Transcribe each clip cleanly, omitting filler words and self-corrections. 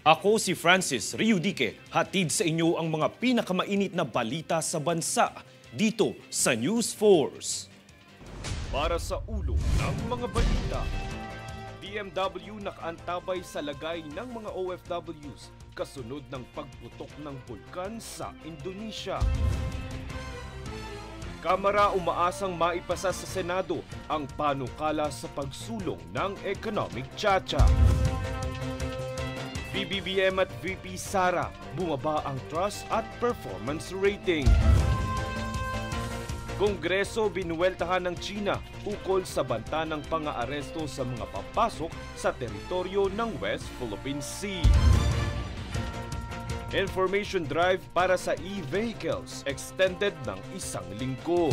Ako si Francis Riudique, hatid sa inyo ang mga pinakamainit na balita sa bansa dito sa News Force. Para sa ulo ng mga balita, BMW nakaantabay sa lagay ng mga OFWs kasunod ng pagputok ng bulkan sa Indonesia. Kamara umaasang maipasa sa Senado ang panukala sa pagsulong ng economic tsa-tsa. PBBM at VP Sara, bumaba ang trust at performance rating. Kongreso binuweltahan ng China ukol sa banta ng pang-aaresto sa mga papasok sa teritoryo ng West Philippine Sea. Information drive para sa e-vehicles extended ng 1 linggo.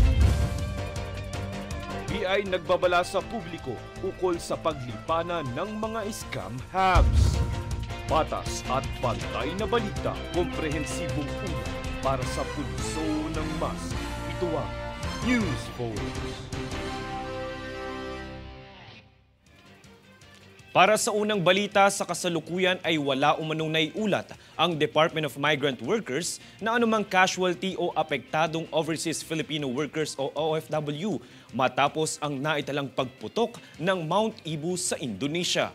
BI nagbabala sa publiko ukol sa paglipanan ng mga scam hubs. Patas at pantay na balita, komprehensibong ulat para sa pulso ng mas. Ito ang News Force. Para sa unang balita sa kasalukuyan ay wala umanong naiulat ang Department of Migrant Workers na anumang casualty o apektadong overseas Filipino workers o OFW matapos ang naitalang pagputok ng Mount Ibu sa Indonesia.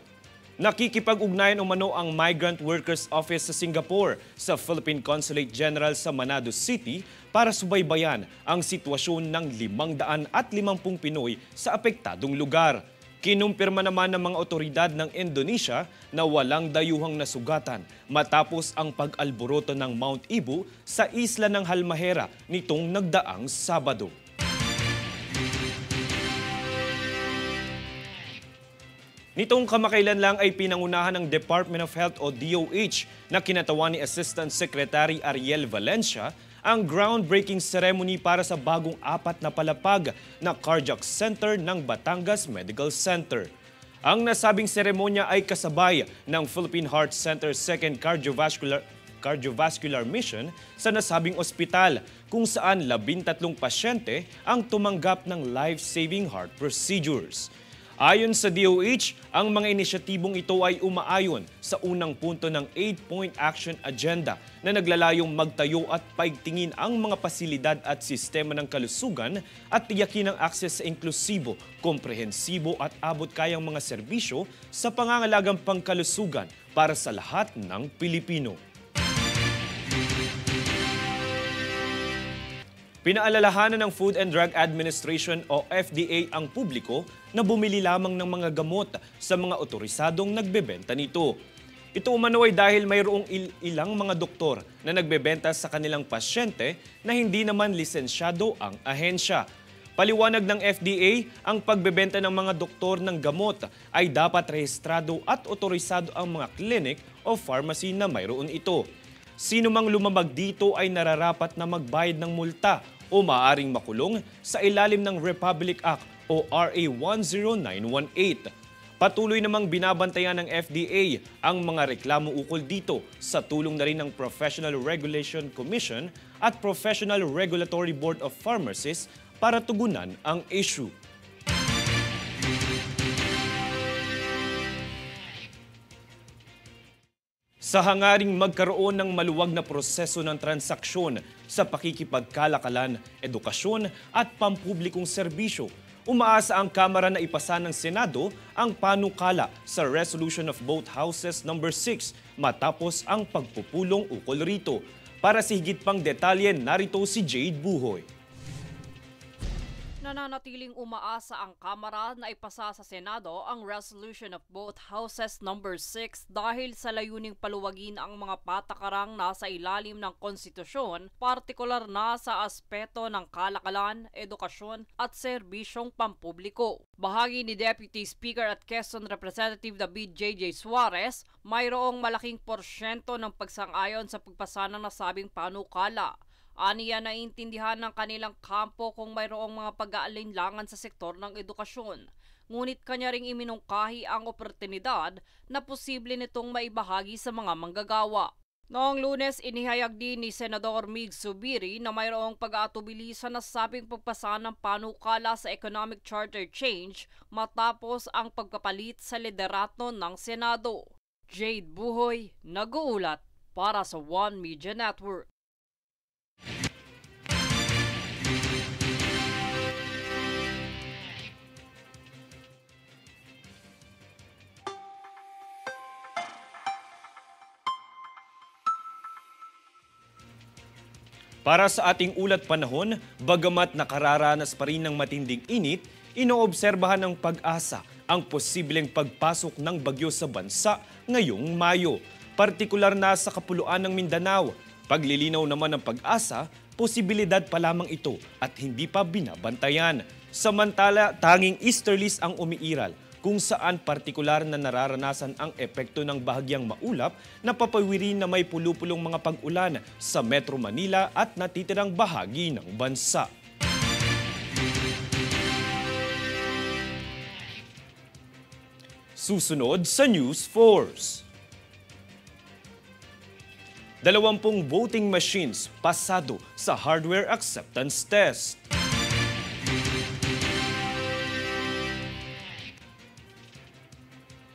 Nakikipag-ugnayan umano ang Migrant Workers Office sa Singapore sa Philippine Consulate General sa Manado City para subaybayan ang sitwasyon ng 550 Pinoy sa apektadong lugar. Kinumpirma naman ng mga otoridad ng Indonesia na walang dayuhang nasugatan matapos ang pag-alboroto ng Mount Ibu sa isla ng Halmahera nitong nagdaang Sabado. Nitong kamakailan lang ay pinangunahan ng Department of Health o DOH na kinatawan ni Assistant Secretary Ariel Valencia ang groundbreaking ceremony para sa bagong 4 na palapag na cardiac center ng Batangas Medical Center. Ang nasabing seremonya ay kasabay ng Philippine Heart Center 2nd Cardiovascular Mission sa nasabing ospital kung saan 13 pasyente ang tumanggap ng life-saving heart procedures. Ayon sa DOH, ang mga inisyatibong ito ay umaayon sa unang punto ng 8-point action agenda na naglalayong magtayo at paigtingin ang mga pasilidad at sistema ng kalusugan at tiyakin ang akses sa inklusibo, komprehensibo at abot-kayang mga serbisyo sa pangangalagang pangkalusugan para sa lahat ng Pilipino. Pinaalalahanan ng Food and Drug Administration o FDA ang publiko na bumili lamang ng mga gamot sa mga otorisadong nagbebenta nito. Ito umano ay dahil mayroong ilang mga doktor na nagbebenta sa kanilang pasyente na hindi naman lisensyado ang ahensya. Paliwanag ng FDA, ang pagbebenta ng mga doktor ng gamot ay dapat rehistrado at otorisado ang mga clinic o pharmacy na mayroon ito. Sino mang lumamag dito ay nararapat na magbayad ng multa o maaaring makulong sa ilalim ng Republic Act o RA 10918. Patuloy namang binabantayan ng FDA ang mga reklamo ukol dito sa tulong na rin ng Professional Regulation Commission at Professional Regulatory Board of Pharmacists para tugunan ang issue. Sa hangaring magkaroon ng maluwag na proseso ng transaksyon sa pakikipagkalakalan, edukasyon at pampublikong serbisyo, umaasa ang Kamara na ipasa ng Senado ang panukala sa Resolution of Both Houses No. 6 matapos ang pagpupulong ukol rito. Para sa higit pang detalye, narito si Jade Buhoy. Nananatiling umaasa ang Kamara na ipasa sa Senado ang Resolution of Both Houses No. 6 dahil sa layuning paluwagin ang mga patakarang nasa ilalim ng konstitusyon, partikular na sa aspeto ng kalakalan, edukasyon at serbisyong pampubliko. Bahagi ni Deputy Speaker at Quezon Representative David J.J. Suarez, mayroong malaking porsyento ng pagsang-ayon sa pagpasa ng nasabing panukala. Aniya naiintindihan ng kanilang kampo kung mayroong mga pag-aalinlangan sa sektor ng edukasyon. Ngunit kanya ring iminungkahi ang oportunidad na posible nitong maibahagi sa mga manggagawa. Noong Lunes, inihayag din ni Senador Mig Zubiri na mayroong pag-aatubili sa nasabing pagpasa ng panukala sa economic charter change matapos ang pagpapalit sa liderato ng Senado. Jade Buhoy, nag-uulat para sa One Media Network. Para sa ating ulat panahon, bagamat nakararanas pa rin ng matinding init, inoobserbahan ng Pag-asa ang posibleng pagpasok ng bagyo sa bansa ngayong Mayo, partikular na sa kapuluan ng Mindanao. Paglilinaw naman ng Pag-asa, posibilidad pa lamang ito at hindi pa binabantayan. Samantala, tanging easterlies ang umiiral, kung saan partikular na nararanasan ang epekto ng bahagyang maulap na papawirin na may pulupulong mga pag-ulan sa Metro Manila at natitirang bahagi ng bansa. Susunod sa News Force. 20 voting machines pasado sa hardware acceptance test.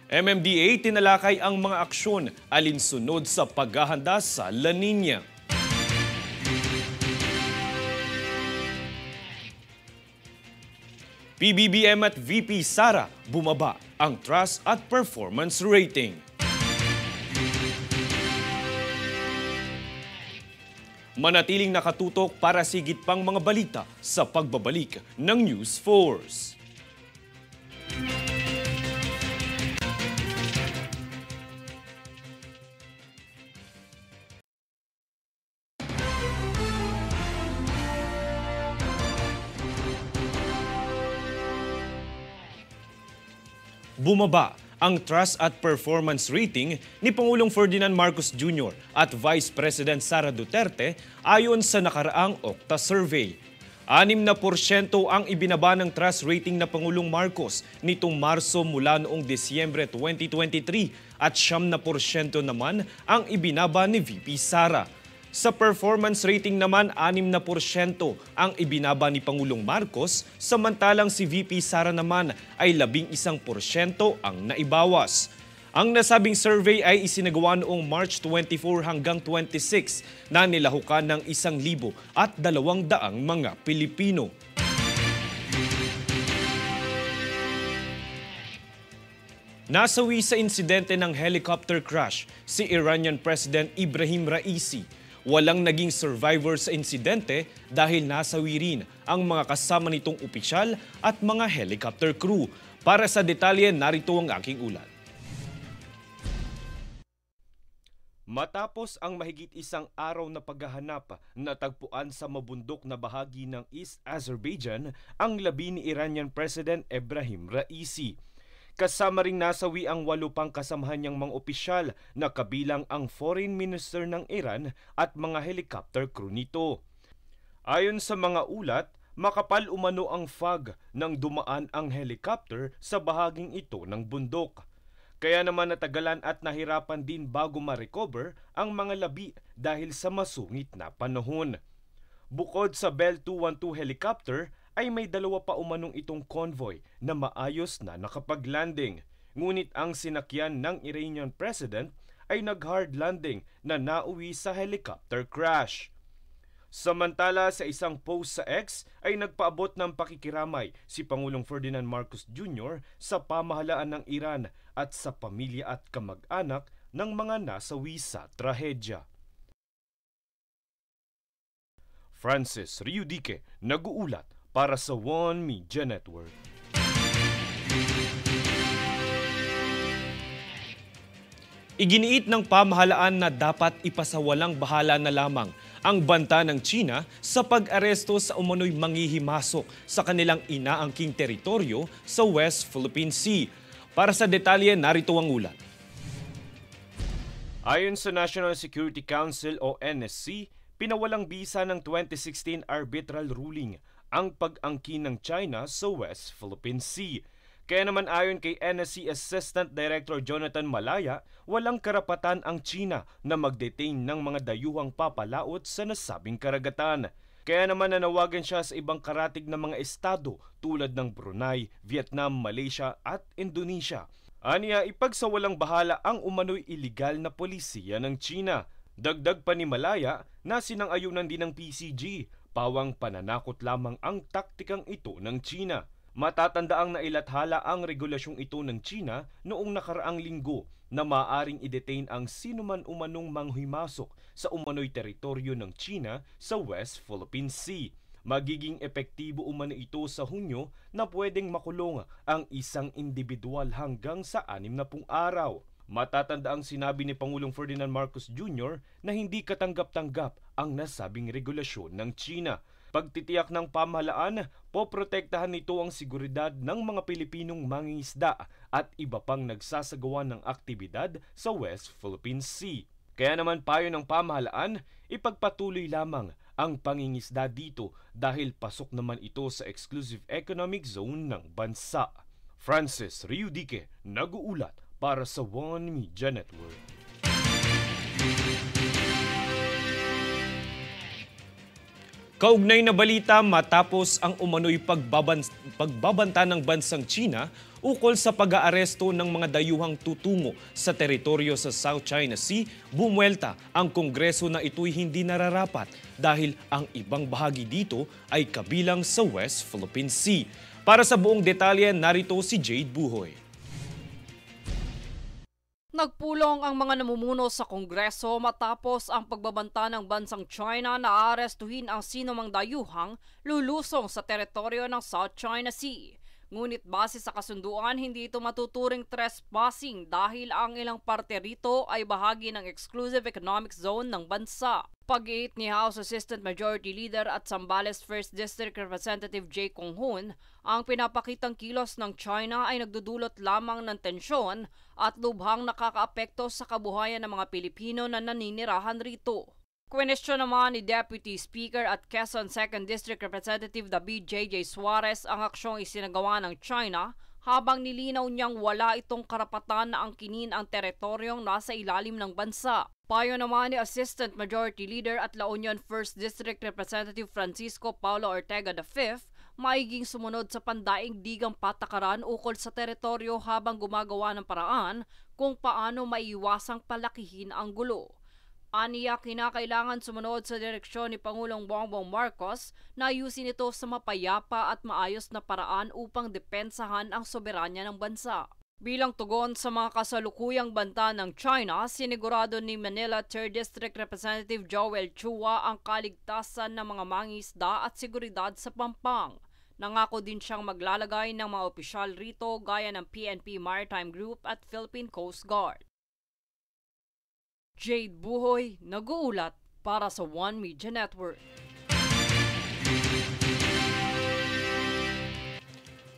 MMDA tinalakay ang mga aksyon alinsunod sa paghahanda sa La Nina. PBBM at VP Sara bumaba ang trust at performance rating. Manatiling nakatutok para sigit pang mga balita sa pagbabalik ng News Force. Bumaba ang trust at performance rating ni Pangulong Ferdinand Marcos Jr. at Vice President Sara Duterte ayon sa nakaraang Okta survey. 6% ang ibinaba ng trust rating na Pangulong Marcos nitong Marso mula noong Disyembre 2023 at 9% naman ang ibinaba ni VP Sara. Sa performance rating naman, 6% ang ibinaba ni Pangulong Marcos, samantalang si VP Sara naman ay 11% ang naibawas. Ang nasabing survey ay isinagawa noong March 24 hanggang 26 na nilahukan ng 1,200 mga Pilipino. Nasawi sa insidente ng helicopter crash si Iranian President Ibrahim Raisi. Walang naging survivor sa insidente dahil nasawi rin ang mga kasama nitong opisyal at mga helicopter crew. Para sa detalye, narito ang aking ulat. Matapos ang mahigit isang araw na paghahanap, natagpuan sa mabundok na bahagi ng East Azerbaijan ang labi ni Iranian President Ebrahim Raisi. Kasama ring nasawi ang 8 pang kasamahan niyang mga opisyal na kabilang ang Foreign Minister ng Iran at mga helicopter crew nito. Ayon sa mga ulat, makapal umano ang fog nang dumaan ang helicopter sa bahaging ito ng bundok. Kaya naman natagalan at nahirapan din bago ma-recover ang mga labi dahil sa masungit na panahon. Bukod sa Bell 212 helicopter, ay may 2 pa umanong itong convoy na maayos na nakapag-landing. Ngunit ang sinakyan ng Iranian President ay nag-hard landing na nauwi sa helicopter crash. Samantala sa isang post sa X ay nagpaabot ng pakikiramay si Pangulong Ferdinand Marcos Jr. sa pamahalaan ng Iran at sa pamilya at kamag-anak ng mga nasawi sa trahedya. Francis Riudique, nag-uulat para sa One Media Network. Iginiit ng pamahalaan na dapat ipasawalang bahala na lamang ang banta ng China sa pag-aresto sa umano'y manghihimasok sa kanilang inaangking teritoryo sa West Philippine Sea. Para sa detalye, narito ang ulat. Ayon sa National Security Council o NSC, pinawalang bisa ng 2016 arbitral ruling ang pag-angkin ng China sa West Philippine Sea. Kaya naman ayon kay NSC Assistant Director Jonathan Malaya, walang karapatan ang China na mag-detain ng mga dayuhang papalaot sa nasabing karagatan. Kaya naman nanawagan siya sa ibang karatig na mga estado tulad ng Brunei, Vietnam, Malaysia at Indonesia Aniya, ipagsawalang bahala ang umano'y iligal na polisiya ng China. Dagdag pa ni Malaya na sinang-ayunan din ng PCG, pawang pananakot lamang ang taktikang ito ng China. Matatandaang nailathala ang regulasyong ito ng China noong nakaraang linggo na maaaring i-detain ang sinuman umanong manghimasok sa umano'y teritoryo ng China sa West Philippine Sea. Magiging epektibo umano ito sa Hunyo na pwedeng makulong ang isang individual hanggang sa 60 araw. Matatandaang sinabi ni Pangulong Ferdinand Marcos Jr. na hindi katanggap-tanggap ang nasabing regulasyon ng China. Pagtitiyak ng pamahalaan, poprotektahan nito ang seguridad ng mga Pilipinong mangingisda at iba pang nagsasagawa ng aktibidad sa West Philippine Sea. Kaya naman payo ng pamahalaan, ipagpatuloy lamang ang pangingisda dito dahil pasok naman ito sa exclusive economic zone ng bansa. Francis Riudique, nag-uulat para sa One Media Network. Kaugnay na balita matapos ang umano'y pagbabanta ng bansang China ukol sa pag-aaresto ng mga dayuhang tutungo sa teritoryo sa South China Sea, bumuelta ang Kongreso na ito'y hindi nararapat dahil ang ibang bahagi dito ay kabilang sa West Philippine Sea. Para sa buong detalye, narito si Jade Buhoy. Nagpulong ang mga namumuno sa Kongreso matapos ang pagbabanta ng bansang China na aarestuhin ang sinumang dayuhang lulusong sa teritoryo ng South China Sea. Ngunit base sa kasunduan, hindi ito matuturing trespassing dahil ang ilang parte rito ay bahagi ng exclusive economic zone ng bansa. Pag-iit ni House Assistant Majority Leader at Zambales 1st District Representative Jay Kong-hoon, ang pinapakitang kilos ng China ay nagdudulot lamang ng tensyon at lubhang nakakaapekto sa kabuhayan ng mga Pilipino na naninirahan rito. Kwenestyon naman ni Deputy Speaker at Quezon 2nd District Representative David J.J. Suarez ang aksyong isinagawa ng China habang nilinaw niyang wala itong karapatan na angkinin ang teritoryong nasa ilalim ng bansa. Payo naman ni Assistant Majority Leader at La Union 1st District Representative Francisco Paulo Ortega V, maiging sumunod sa pandaigdigang patakaran ukol sa teritoryo habang gumagawa ng paraan kung paano maiiwasang palakihin ang gulo. Aniya, kinakailangan sumunod sa direksyon ni Pangulong Bongbong Marcos na ayusin ito sa mapayapa at maayos na paraan upang depensahan ang soberanya ng bansa. Bilang tugon sa mga kasalukuyang banta ng China, sinigurado ni Manila 3rd District Representative Joel Chua ang kaligtasan ng mga mangingisda at seguridad sa Pampang. Nangako din siyang maglalagay ng mga opisyal rito gaya ng PNP Maritime Group at Philippine Coast Guard. Jade Buhoy, nag-uulat para sa One Media Network.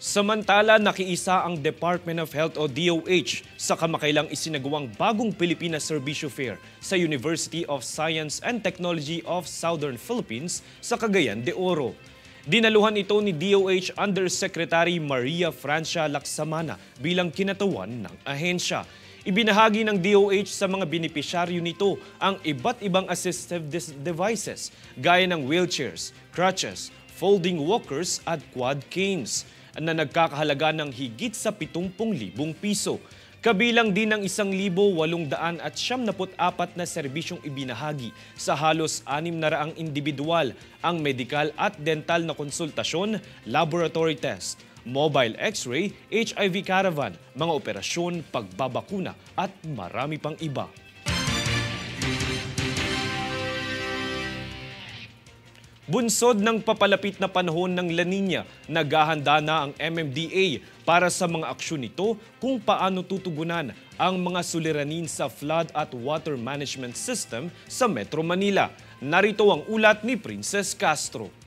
Samantala, nakiisa ang Department of Health o DOH sa kamakailang isinagawang bagong Pilipinas Serbisyo Fair sa University of Science and Technology of Southern Philippines sa Cagayan de Oro. Dinaluhan ito ni DOH Undersecretary Maria Francia Laksamana bilang kinatawan ng ahensya. Ibinahagi ng DOH sa mga benepisyaryo nito ang iba't ibang assistive devices gaya ng wheelchairs, crutches, folding walkers at quad canes na nagkakahalaga ng higit sa 70,000 piso. Kabilang din ng 1,874 na serbisyong ibinahagi sa halos 600 individual ang medical at dental na konsultasyon, laboratory test, mobile x-ray, HIV caravan, mga operasyon, pagbabakuna at marami pang iba. Bunsod ng papalapit na panahon ng La Nina, naghahanda na ang MMDA para sa mga aksyon nito kung paano tutugunan ang mga suliranin sa flood at water management system sa Metro Manila. Narito ang ulat ni Princess Castro.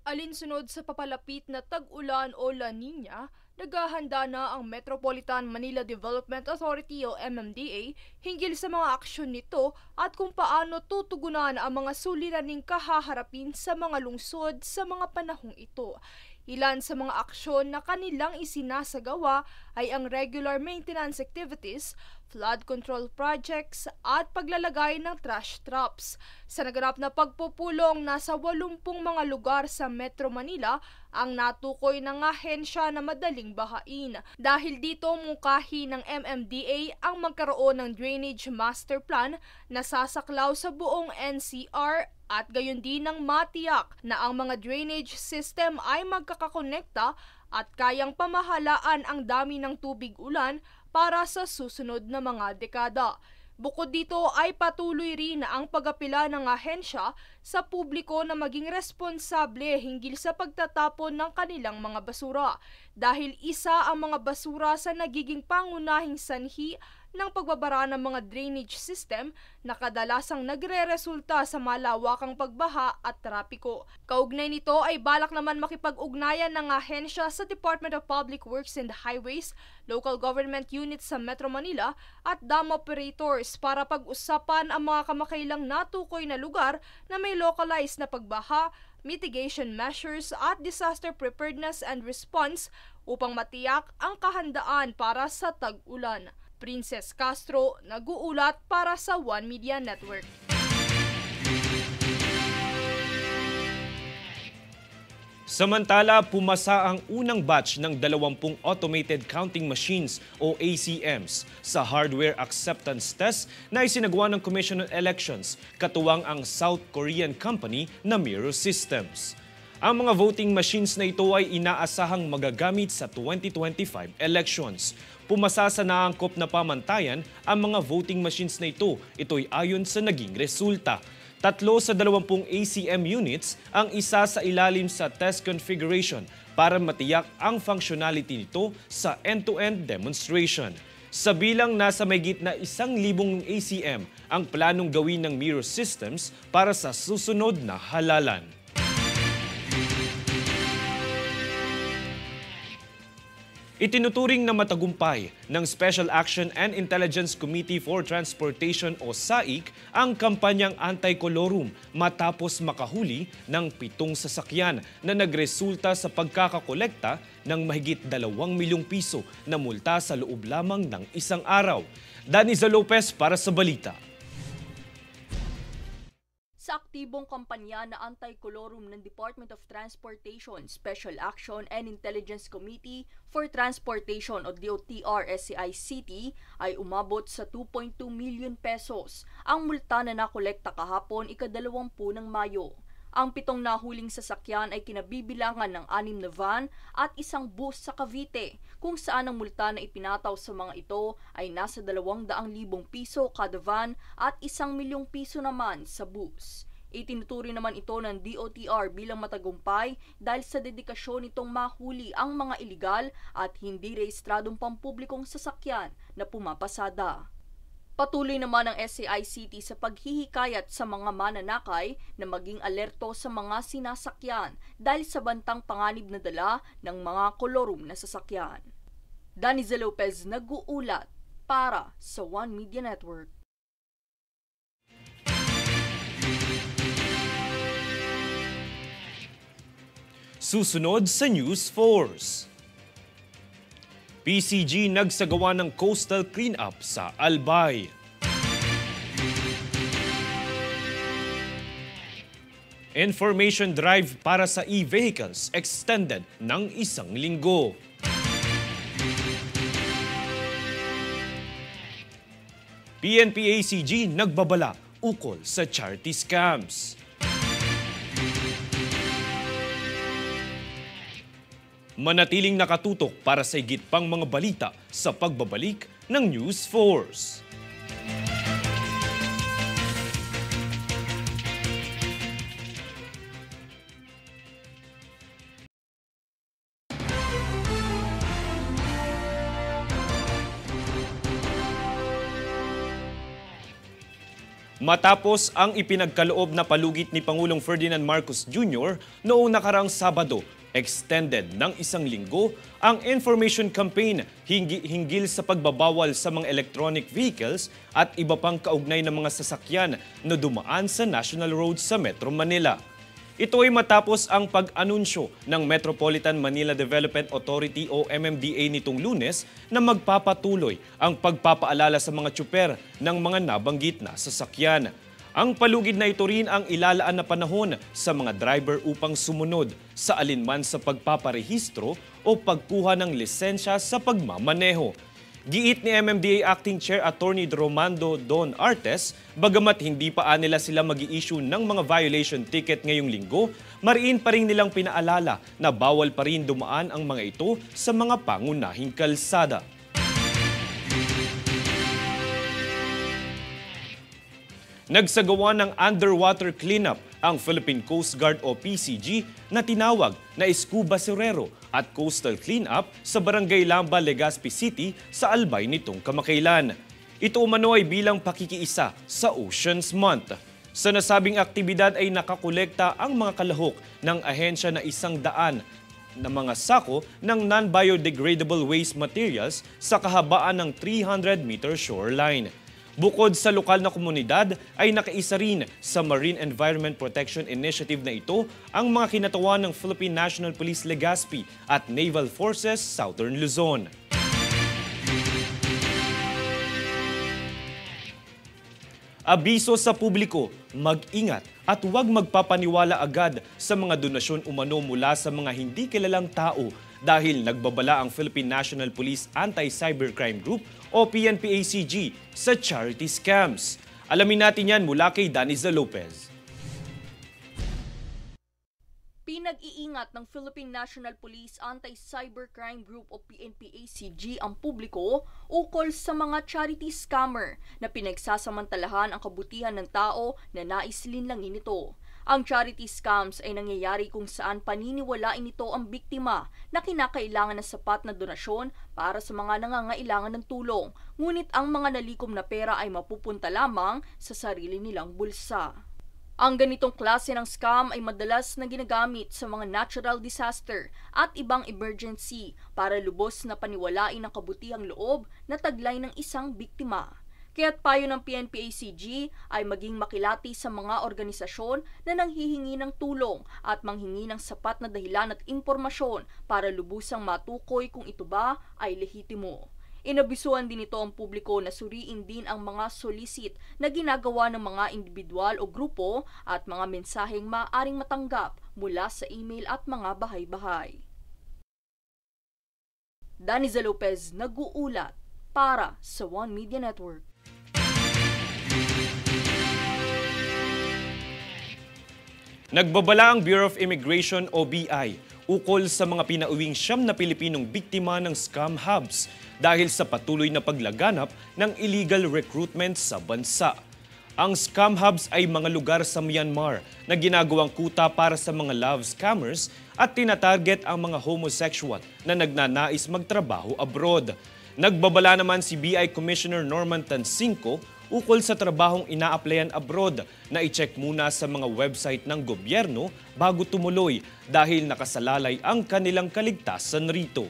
Alinsunod sa papalapit na tag-ulan o La Nina, naghahanda na ang Metropolitan Manila Development Authority o MMDA hinggil sa mga aksyon nito at kung paano tutugunan ang mga suliraning kahaharapin sa mga lungsod sa mga panahong ito. Ilan sa mga aksyon na kanilang isinasagawa ay ang regular maintenance activities, flood control projects at paglalagay ng trash traps. Sa naganap na pagpupulong, nasa 80 mga lugar sa Metro Manila ang natukoy ng ahensya na madaling bahain. Dahil dito, mungkahi ng MMDA ang magkaroon ng drainage master plan na sasaklaw sa buong NCR at gayon din ng matiyak na ang mga drainage system ay magkakakonekta at kayang pamahalaan ang dami ng tubig ulan para sa susunod na mga dekada. Bukod dito ay patuloy rin ang pag-apela ng ahensya sa publiko na maging responsable hinggil sa pagtatapon ng kanilang mga basura dahil isa ang mga basura sa nagiging pangunahing sanhi ng pagbabara ng mga drainage system na kadalasang nagre-resulta sa malawakang pagbaha at trapiko. Kaugnay nito ay balak naman makipag-ugnayan ng ahensya sa Department of Public Works and Highways, local government units sa Metro Manila at dam operators para pag-usapan ang mga kamakailang natukoy na lugar na may localized na pagbaha, mitigation measures at disaster preparedness and response upang matiyak ang kahandaan para sa tag-ulan. Princess Castro, nag-uulat para sa One Media Network. Samantala, pumasa ang unang batch ng 20 automated counting machines o ACMs sa hardware acceptance test na isinagawa ng Commission on Elections, katuwang ang South Korean company na Mirror Systems. Ang mga voting machines na ito ay inaasahang magagamit sa 2025 elections. Pumasa sa naangkop na pamantayan ang mga voting machines na ito. Ito'y ayon sa naging resulta. 3 sa 20 ACM units ang isa sa ilalim sa test configuration para matiyak ang functionality nito sa end-to-end demonstration. Sa bilang nasa mahigit na 1,000 ACM ang planong gawin ng Mirror Systems para sa susunod na halalan. Itinuturing na matagumpay ng Special Action and Intelligence Committee for Transportation o SAIC ang kampanyang anti-colorum matapos makahuli ng 7 sasakyan na nagresulta sa pagkakakolekta ng mahigit 2 milyong piso na multa sa loob lamang ng isang araw. Daniza Lopez para sa balita. Sa aktibong kampanya na anti-colorum ng Department of Transportation, Special Action and Intelligence Committee for Transportation o DOTR-SCI-City ay umabot sa 2.2 million pesos ang multa na nakolekta kahapon ika-20 ng Mayo. Ang 7 nahuling sasakyan ay kinabibilangan ng 6 na van at isang bus sa Cavite, kung saan ang multa na ipinataw sa mga ito ay nasa 200,000 piso kada van at 1 milyong piso naman sa bus. Itinuturi naman ito ng DOTR bilang matagumpay dahil sa dedikasyon nitong mahuli ang mga iligal at hindi rehistradong pampublikong sasakyan na pumapasada. Patuloy naman ang SCI-City sa paghihikayat sa mga mananakay na maging alerto sa mga sinasakyan dahil sa bantang panganib na dala ng mga colorum na sasakyan. Daniza Lopez nag-uulat para sa One Media Network. Susunod sa News Force. PCG nagsagawa ng coastal cleanup sa Albay. Information drive para sa e-vehicles extended ng 1 linggo. PNP-ACG nagbabala ukol sa charity scams. Manatiling nakatutok para sa higit pang mga balita sa pagbabalik ng News Force. Matapos ang ipinagkaloob na palugit ni Pangulong Ferdinand Marcos Jr. noong nakarang Sabado, extended ng 1 linggo ang information campaign hinggil sa pagbabawal sa mga electronic vehicles at iba pang kaugnay ng mga sasakyan na dumaan sa national roads sa Metro Manila. Ito ay matapos ang pag-anunsyo ng Metropolitan Manila Development Authority o MMDA nitong Lunes na magpapatuloy ang pagpapaalala sa mga tsuper ng mga nabanggit na sasakyan. Ang palugid na ito rin ang ilalaan na panahon sa mga driver upang sumunod sa alinman sa pagpaparehistro o pagkuha ng lisensya sa pagmamaneho. Giit ni MMDA Acting Chair Attorney Romando Don Artes, bagamat hindi pa nila sila mag-i-issue ng mga violation ticket ngayong linggo, mariin pa rin nilang pinaalala na bawal pa rin dumaan ang mga ito sa mga pangunahing kalsada. Nagsagawa ng underwater cleanup ang Philippine Coast Guard o PCG na tinawag na Scuba Surero at Coastal Cleanup sa Barangay Lamba, Legazpi City sa Albay nitong kamakailan. Ito umano ay bilang pakikiisa sa Oceans Month. Sa nasabing aktibidad ay nakakolekta ang mga kalahok ng ahensya na 100 na mga sako ng non-biodegradable waste materials sa kahabaan ng 300-meter shoreline. Bukod sa lokal na komunidad, ay nakaisa rin sa Marine Environment Protection Initiative na ito ang mga kinatawan ng Philippine National Police Legazpi at Naval Forces Southern Luzon. Abiso sa publiko, mag-ingat at huwag magpapaniwala agad sa mga donasyon umano mula sa mga hindi kilalang tao dahil nagbabala ang Philippine National Police Anti-Cybercrime Group o PNP-ACG sa charity scams. Alamin natin yan mula kay Daniza Lopez. Pinag-iingat ng Philippine National Police Anti-Cybercrime Group o PNP-ACG ang publiko ukol sa mga charity scammer na pinagsasamantalahan ang kabutihan ng tao na nais linlangin ito. Ang charity scams ay nangyayari kung saan paniniwalain nito ang biktima na kinakailangan ng sapat na donasyon para sa mga nangangailangan ng tulong, ngunit ang mga nalikom na pera ay mapupunta lamang sa sarili nilang bulsa. Ang ganitong klase ng scam ay madalas na ginagamit sa mga natural disaster at ibang emergency para lubos na paniwalain ang kabutihang loob na taglay ng isang biktima. Kaya't payo ng PNP-ACG ay maging makilati sa mga organisasyon na nanghihingi ng tulong at manghingi ng sapat na dahilan at impormasyon para lubusang matukoy kung ito ba ay lehitimo. Inabisuhan din ito ang publiko na suriin din ang mga solicit na ginagawa ng mga individual o grupo at mga mensaheng maaaring matanggap mula sa email at mga bahay-bahay. Daniza Lopez, nag-uulat para sa One Media Network. Nagbabala ang Bureau of Immigration o BI ukol sa mga pinauwing 9 na Pilipinong biktima ng scam hubs dahil sa patuloy na paglaganap ng illegal recruitment sa bansa. Ang scam hubs ay mga lugar sa Myanmar na ginagawang kuta para sa mga love scammers at tinatarget ang mga homosexual na nagnanais magtrabaho abroad. Nagbabala naman si BI Commissioner Norman Tansinco ukol sa trabahong ina-applyan abroad na i-check muna sa mga website ng gobyerno bago tumuloy dahil nakasalalay ang kanilang kaligtasan rito.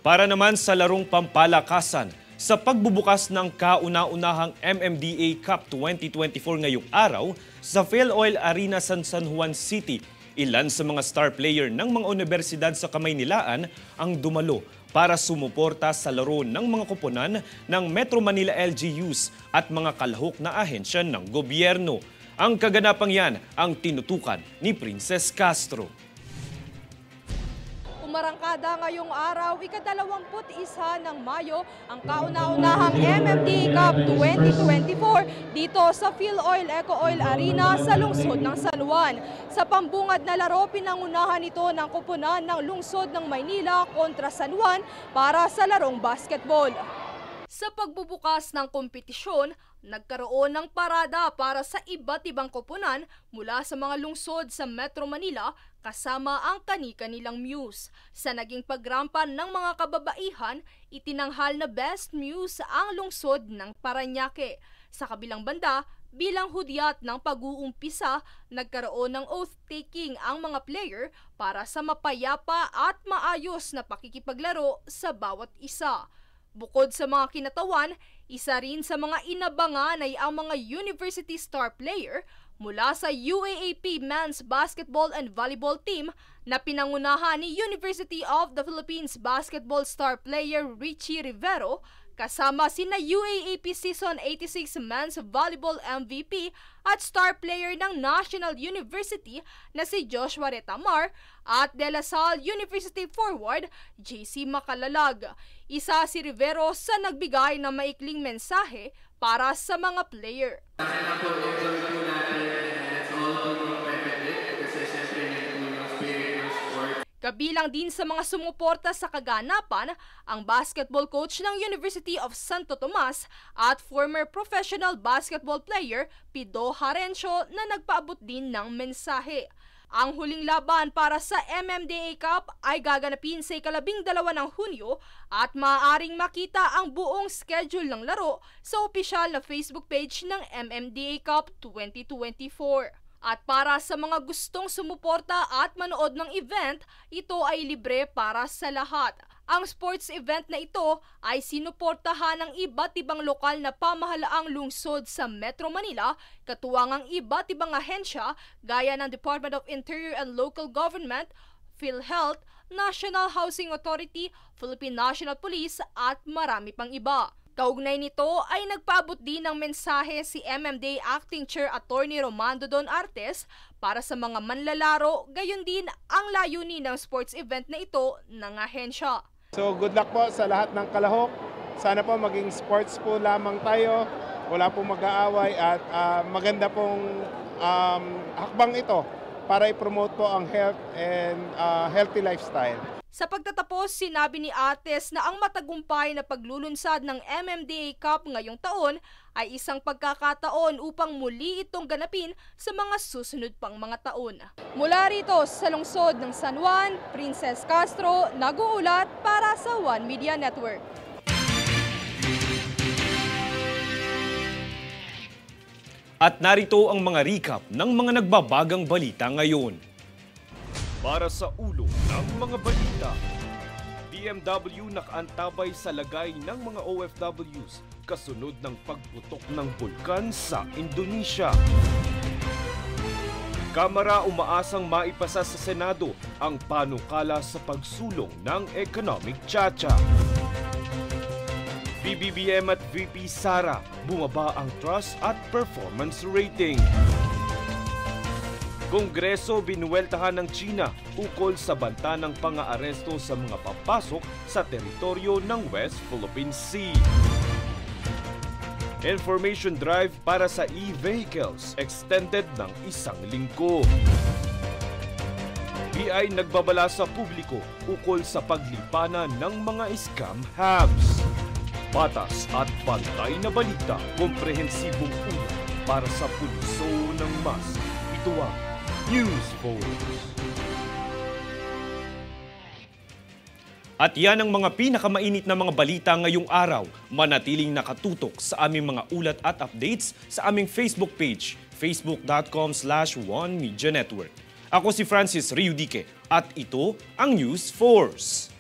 Para naman sa larong pampalakasan, sa pagbubukas ng kauna-unahang MMDA Cup 2024 ngayong araw sa PhilOil Arena San Juan City, ilan sa mga star player ng mga universidad sa Kamaynilaan ang dumalo para sumuporta sa laro ng mga koponan ng Metro Manila LGUs at mga kalahok na ahensya ng gobyerno. Ang kaganapang yan ang tinutukan ni Princess Castro. Umarangkada ngayong araw, ika-21 ng Mayo, ang kauna-unahang MMDA Cup 2024 dito sa PhilOil Eco Oil Arena sa lungsod ng San Juan. Sa pambungad na laro, pinangunahan ito ng koponan ng lungsod ng Maynila kontra San Juan para sa larong basketball. Sa pagbubukas ng kompetisyon, nagkaroon ng parada para sa iba't ibang koponan mula sa mga lungsod sa Metro Manila kasama ang kani-kanilang muse. Sa naging pagrampan ng mga kababaihan, itinanghal na best muse ang lungsod ng Parañaque. Sa kabilang banda, bilang hudyat ng pag-uumpisa, nagkaroon ng oath-taking ang mga player para sa mapayapa at maayos na pakikipaglaro sa bawat isa. Bukod sa mga kinatawan, isa rin sa mga inabangan ay ang mga university star player mula sa UAAP Men's Basketball and Volleyball Team na pinangunahan ni University of the Philippines basketball star player Richie Rivero, kasama sina UAAP Season 86 Men's Volleyball MVP at star player ng National University na si Joshua Retamar at De La Salle University forward JC Macalalag. Isa si Rivero sa nagbigay ng maikling mensahe para sa mga player. Kabilang din sa mga sumuporta sa kaganapan ang basketball coach ng University of Santo Tomas at former professional basketball player Pido Harencio na nagpaabot din ng mensahe. Ang huling laban para sa MMDA Cup ay gaganapin sa 12 ng Hunyo at maaaring makita ang buong schedule ng laro sa opisyal na Facebook page ng MMDA Cup 2024. At para sa mga gustong sumuporta at manood ng event, ito ay libre para sa lahat. Ang sports event na ito ay sinuportahan ng iba't ibang lokal na pamahalaang lungsod sa Metro Manila, katuwang ang iba't ibang ahensya gaya ng Department of Interior and Local Government, PhilHealth, National Housing Authority, Philippine National Police at marami pang iba. Kaugnay nito ay nagpaabot din ng mensahe si MMDA Acting Chair Attorney Romando Don Artes para sa mga manlalaro, gayon din ang layunin ng sports event na ito ng ahensya. So good luck po sa lahat ng kalahok. Sana po maging sports po lamang tayo, wala pong mag-aaway at maganda pong hakbang ito para i-promote po ang health and healthy lifestyle. Sa pagtatapos, sinabi ni Artes na ang matagumpay na paglulunsad ng MMDA Cup ngayong taon ay isang pagkakataon upang muli itong ganapin sa mga susunod pang mga taon. Mula rito sa lungsod ng San Juan, Princess Castro, nag-uulat para sa One Media Network. At narito ang mga recap ng mga nagbabagang balita ngayon. Para sa ulo ng mga balita, BMW nakaantabay sa lagay ng mga OFWs kasunod ng pagputok ng bulkan sa Indonesia. Kamara umaasang maipasa sa Senado ang panukala sa pagsulong ng economic tsa-tsa. PBBM at VP Sara bumaba ang trust at performance rating. Kongreso binuweltahan ng China ukol sa banta ng pang-aaresto sa mga papasok sa teritoryo ng West Philippine Sea. Information drive para sa e-vehicles extended ng 1 linggo. BI nagbabala sa publiko ukol sa paglipanan ng mga scam hubs. Patas at pantay na balita, komprehensibong ulat para sa pulso ng mas. Ito ang News Force. At yan ang mga pinakamainit na mga balita ngayong araw. Manatiling nakatutok sa aming mga ulat at updates sa aming Facebook page, facebook.com/OneMediaNetwork. Ako si Francis Riudique at ito ang News Force.